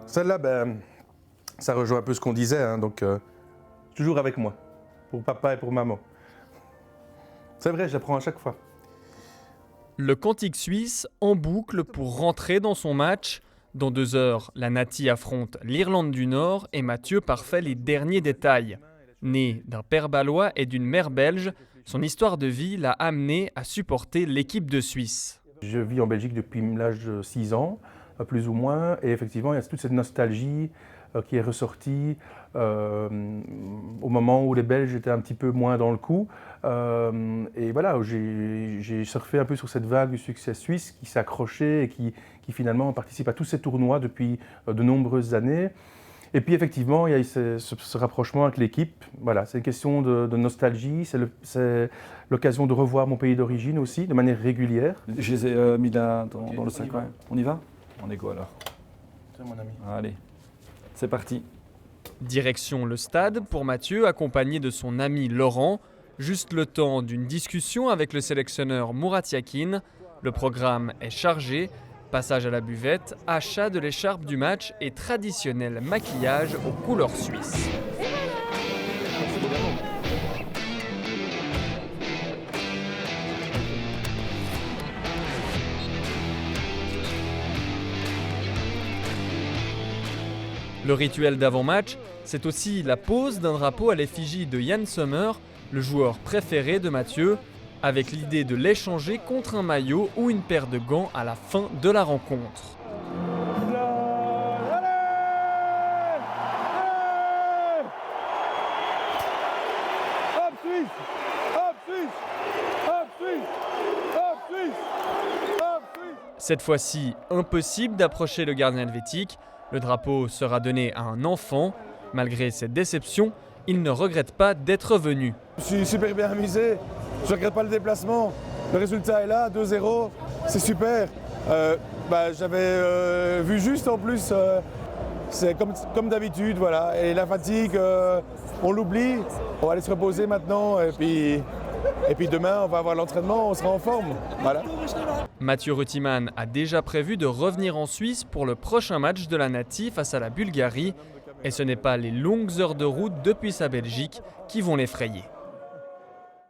Celle-là, ça rejoint un peu ce qu'on disait, hein, donc toujours avec moi, pour papa et pour maman. C'est vrai, je l'apprends à chaque fois. Le cantique suisse en boucle pour rentrer dans son match. Dans 2 heures, la Nati affronte l'Irlande du Nord et Mathieu parfait les derniers détails. Né d'un père balois et d'une mère belge, son histoire de vie l'a amené à supporter l'équipe de Suisse. Je vis en Belgique depuis l'âge de 6 ans, plus ou moins, et effectivement, il y a toute cette nostalgie qui est ressortie au moment où les Belges étaient un petit peu moins dans le coup. Et voilà, j'ai surfé un peu sur cette vague du succès suisse qui s'est accrochée et qui finalement participe à tous ces tournois depuis de nombreuses années. Et puis effectivement, il y a eu ce rapprochement avec l'équipe. Voilà, c'est une question de nostalgie, c'est l'occasion de revoir mon pays d'origine aussi, de manière régulière. Je les ai mis là dans le sac. On y va? On est go alors. C'est mon ami. Allez, c'est parti. Direction le stade pour Mathieu, accompagné de son ami Laurent. Juste le temps d'une discussion avec le sélectionneur Murat Yakin. Le programme est chargé. Passage à la buvette, achat de l'écharpe du match et traditionnel maquillage aux couleurs suisses. Le rituel d'avant-match, c'est aussi la pose d'un drapeau à l'effigie de Jan Sommer, le joueur préféré de Mathieu, avec l'idée de l'échanger contre un maillot ou une paire de gants à la fin de la rencontre. Cette fois-ci, impossible d'approcher le gardien helvétique. Le drapeau sera donné à un enfant. Malgré cette déception, il ne regrette pas d'être venu. Je suis super bien amusé, je ne regrette pas le déplacement. Le résultat est là, 2-0, c'est super. J'avais vu juste en plus, c'est comme d'habitude, voilà. Et la fatigue, on l'oublie, on va aller se reposer maintenant et puis demain on va avoir l'entraînement, on sera en forme. Voilà. Mathieu Rutiman a déjà prévu de revenir en Suisse pour le prochain match de la Nati face à la Bulgarie. Et ce n'est pas les longues heures de route depuis sa Belgique qui vont l'effrayer.